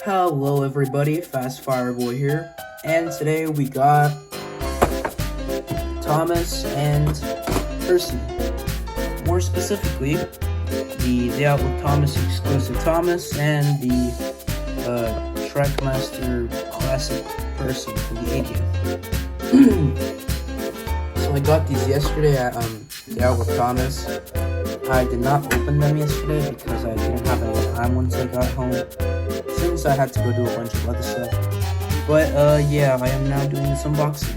Hello everybody, Fast Fireboy here, and today we got Thomas and Percy. More specifically, the DOWT Thomas exclusive Thomas and the Trackmaster classic Percy for the 80th. So I got these yesterday at DOWT Thomas. I did not open them yesterday because I didn't have enough time once I got home, since I had to go do a bunch of other stuff. But yeah, I am now doing this unboxing.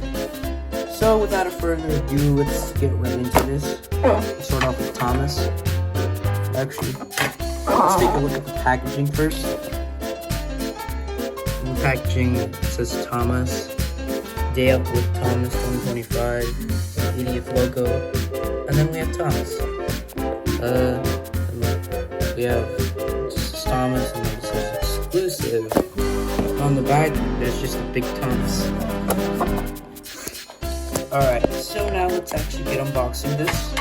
So without further ado, let's get right into this. Let's start off with Thomas. Actually, let's take a look at the packaging first. In the packaging says Thomas, DOWT Thomas 2025, 80th logo, and then we have Thomas. We have Thomas, and then it says exclusive. On the back, there's just a big Thomas. Alright, so now let's actually get unboxing this.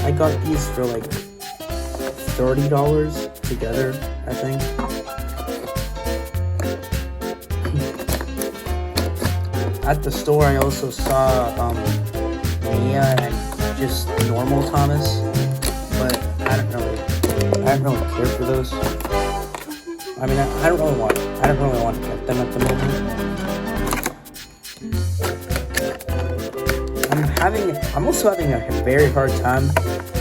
I got these for like $30 together, I think. At the store, I also saw Mia and just normal Thomas, but I don't really care for those. I mean, I don't really want to get them at the moment. I'm also having a very hard time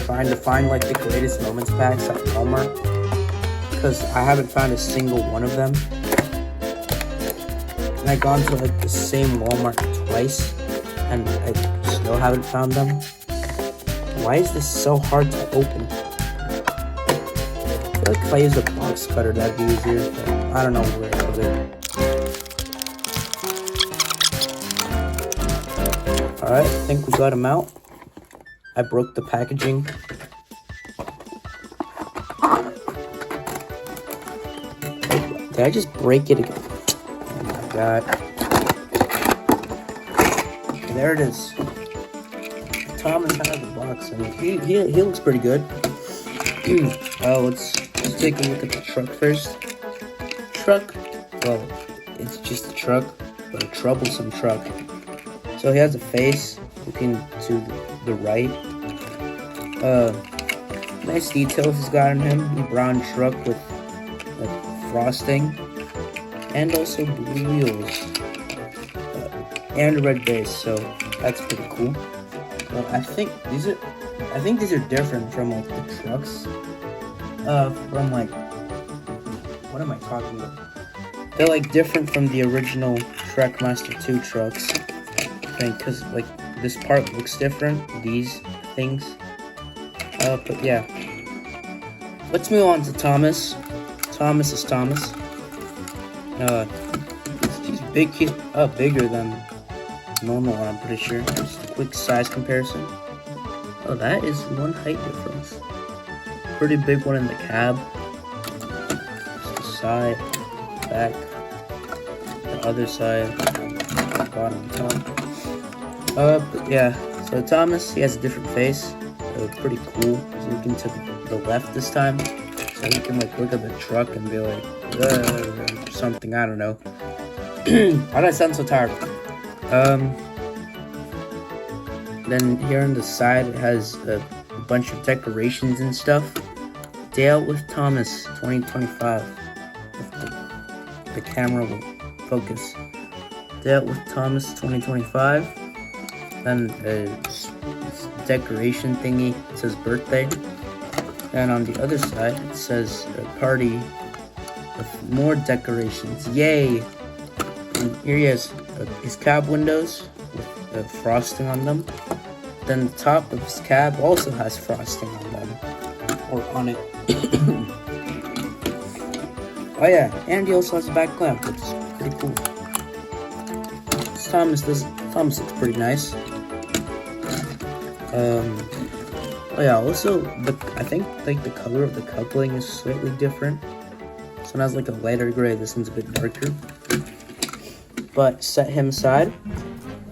trying to find like the greatest moments packs at Walmart, because I haven't found a single one of them. And I've gone to like the same Walmart twice, and I still haven't found them. Why is this so hard to open? I feel like if I use a box cutter, that'd be easier, but I don't know where to put it. Alright, I think we got them out. I broke the packaging. Did I just break it again? Oh my god. There it is. Thomas out of the box. I mean, he looks pretty good. Let's take a look at the truck first. Truck, well, it's just a truck, but a troublesome truck. So he has a face looking to the right. Nice details he's got on him. A brown truck with frosting, and also blue wheels, and a red base. So that's pretty cool. Well, I think these are different from like the trucks. From like, what am I talking about? They're like different from the original Trackmaster 2 trucks, I think, because like this part looks different. These things. But yeah. Let's move on to Thomas. Thomas is Thomas. He's big. He's bigger than normal, I'm pretty sure. Just a quick size comparison. Oh, that is one height difference. Pretty big one in the cab. Just the side, back, the other side, bottom, top. But yeah. So Thomas, he has a different face. Pretty cool. He's looking to the left this time, so you can like look at the truck and be like, something. I don't know. Why do I sound so tired? Then here on the side, it has a bunch of decorations and stuff. DOWT Thomas 2025. If the camera will focus. DOWT Thomas 2025. Then a decoration thingy. It says birthday. And on the other side, it says a party with more decorations. Yay! And here he has his cab windows with frosting on them. Then the top of his cab also has frosting on them, or on it. Oh yeah, and he also has a back lamp, which is pretty cool. Thomas looks pretty nice. Oh yeah, also I think like the color of the coupling is slightly different. This one has like a lighter gray. This one's a bit darker. But set him aside.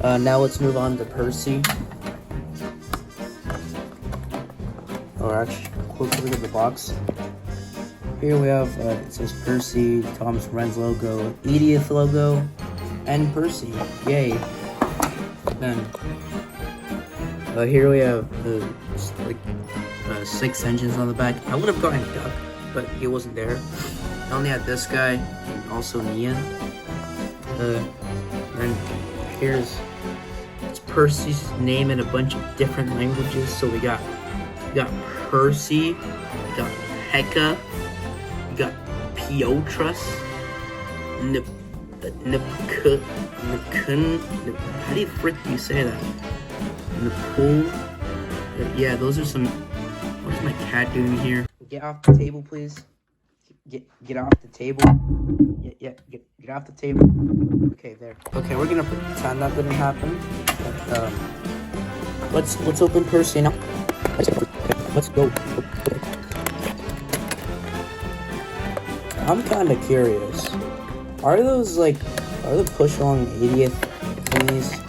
Now let's move on to Percy. Or actually, closer look at the box. Here we have, it says Percy, Thomas Friends logo, 80th logo, and Percy. Yay. Then, here we have the, 6 engines on the back. I would have gotten Duck, but he wasn't there. I only had this guy, and also Nian. And here's Percy's name in a bunch of different languages. So we got Percy, we got Heka, we got Piotrus, how do you frick do you say that? Nepal. Yeah, those are some. What's my cat doing here? Get off the table, please. Get off the table. Yeah, get off the table. Okay, there. Okay, we're gonna pretend that didn't happen. But, let's open Percy now. Let's go. I'm kind of curious. Are the push along 80th thingies?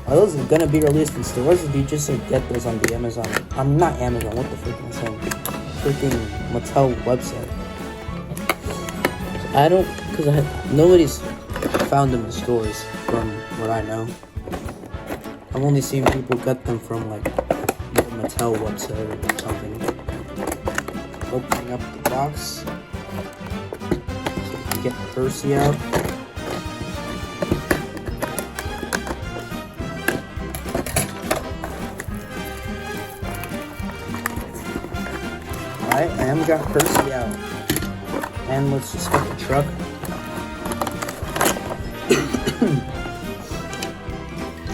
Are those gonna be released in stores, or do you just get those on the Amazon? I'm not Amazon. What the frick am I saying? Freaking Mattel website. I don't, nobody's found them in stores from what I know. I've only seen people get them from the Mattel website or something. Opening up the box, so we can get Percy out. Alright, and we got Percy out. And let's just get the truck.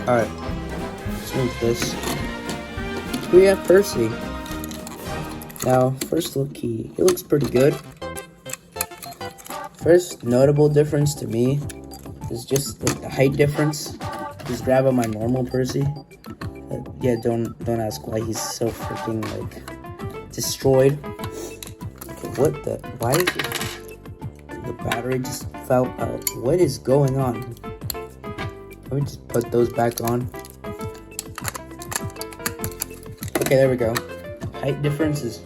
Alright, let's move this. We have Percy. Now, first look, he looks pretty good. First notable difference to me is just the height difference. Just grab on my normal Percy. Yeah, don't ask why he's so freaking destroyed. Okay, why is it? The battery just fell out. What is going on? Let me just put those back on. Okay, there we go. Height difference is,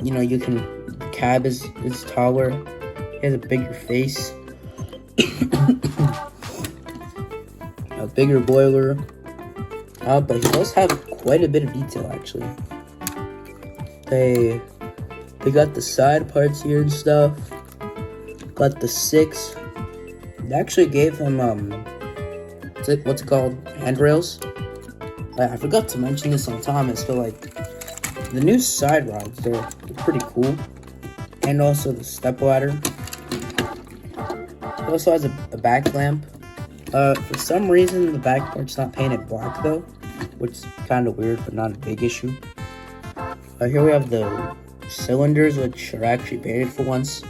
you can, cab is taller. He has a bigger face. A bigger boiler. But he does have quite a bit of detail, actually. They got the side parts here and stuff. Got the 6. They actually gave him, what's it called? Handrails. I forgot to mention this on Thomas, but the new side rods, they're pretty cool. And also the step ladder. It also has a back lamp. For some reason, the back part's not painted black though, which is kind of weird, but not a big issue. Here we have the cylinders, which are actually painted for once.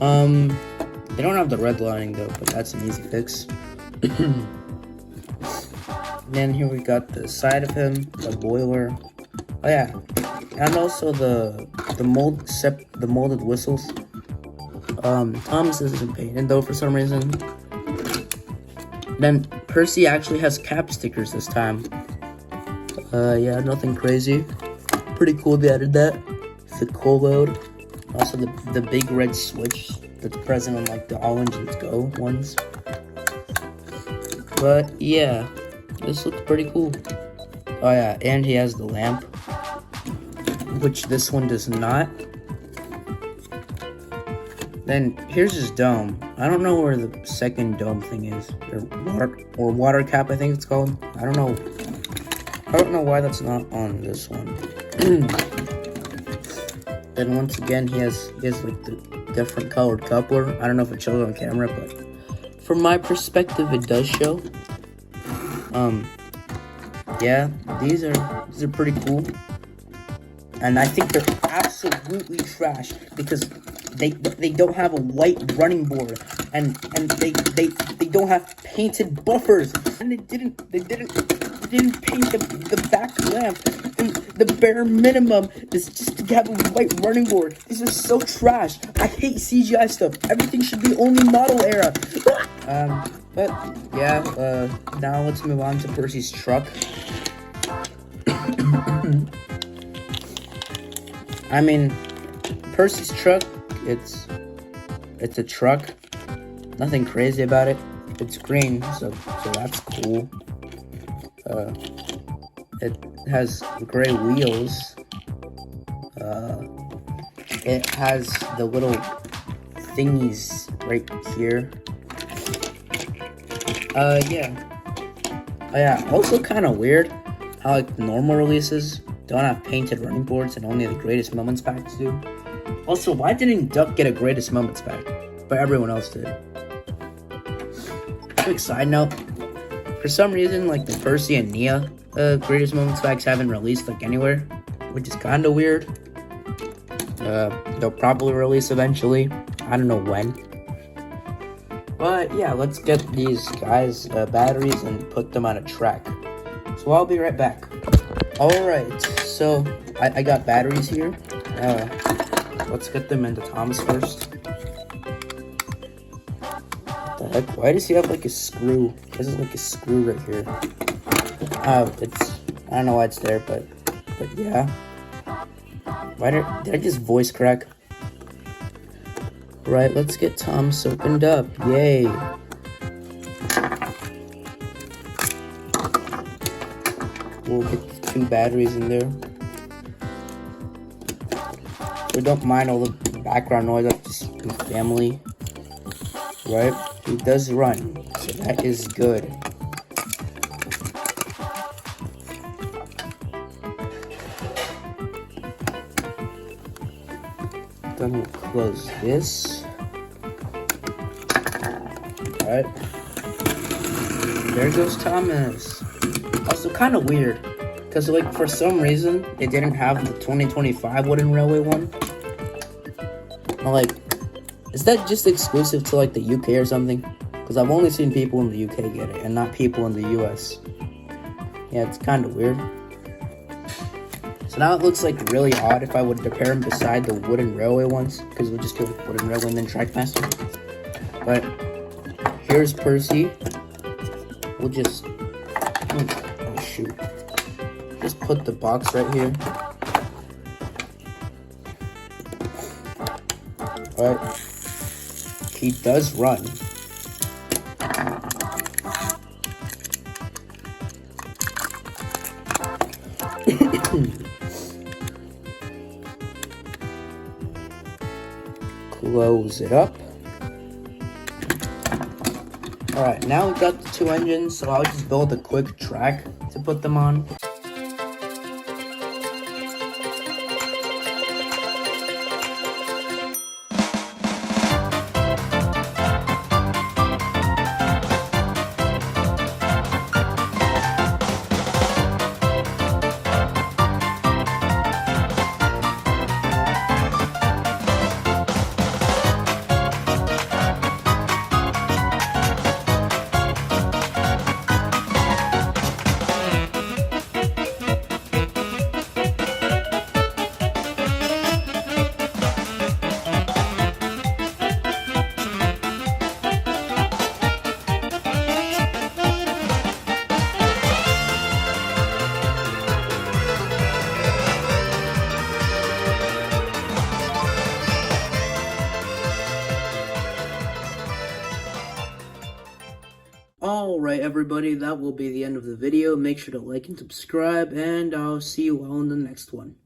They don't have the red lining though, but that's an easy fix. Then here we got the side of him, the boiler. Oh yeah, and also the molded whistles. Thomas isn't painted though for some reason. Then Percy actually has cap stickers this time. Yeah, nothing crazy. Pretty cool they added that. The cool mode. Also the big red switch that's present on the all engines go ones. But yeah, this looks pretty cool. Oh yeah, and he has the lamp, which this one does not. Then here's his dome. I don't know where the second dome thing is, or water cap, I think it's called. I don't know why that's not on this one. Then once again, he has the different colored coupler. I don't know if it shows on camera, but from my perspective, it does show. Yeah, these are pretty cool, and I think they're absolutely trash because they don't have a white running board, and they don't have painted buffers, and they didn't paint the back lamp. And the bare minimum is just to have a white running board. These are so trash. I hate CGI stuff. Everything should be only model era. But yeah, now let's move on to Percy's truck. I mean, Percy's truck, it's a truck. Nothing crazy about it. It's green, so that's cool. It has gray wheels. It has the little thingies right here. Yeah. Also kind of weird how like normal releases don't have painted running boards and only the greatest moments packs do. Also, why didn't DOWT get a greatest moments pack, but everyone else did? Quick side note: for some reason, like the Percy and Nia greatest moments packs haven't released like anywhere, which is kind of weird. They'll probably release eventually. I don't know when. But yeah, let's get these guys batteries and put them on a track. So I'll be right back. Alright, so I got batteries here. Let's get them into Thomas first. What the heck? Why does he have like a screw? There's like a screw right here. I don't know why it's there, but yeah. Why did I just voice crack? Right, let's get Thomas opened up. Yay. We'll get 2 batteries in there. We don't mind all the background noise, that's just family. Right? He does run, so that is good. Then we'll close this. Alright. There goes Thomas. Also kind of weird, because like for some reason they didn't have the 2025 wooden railway one. I'm like, is that just exclusive to like the UK or something? Because I've only seen people in the UK get it and not people in the US. Yeah, it's kind of weird. So now it looks like really odd if I would prepare them beside the wooden railway ones, because we'll just go with wooden railway and then Trackmaster. But here's Percy. We'll just just put the box right here. Alright. He does run. Close it up. Alright, now we've got the 2 engines, so I'll just build a quick track to put them on. Alright everybody, that will be the end of the video. Make sure to like and subscribe, and I'll see you all in the next one.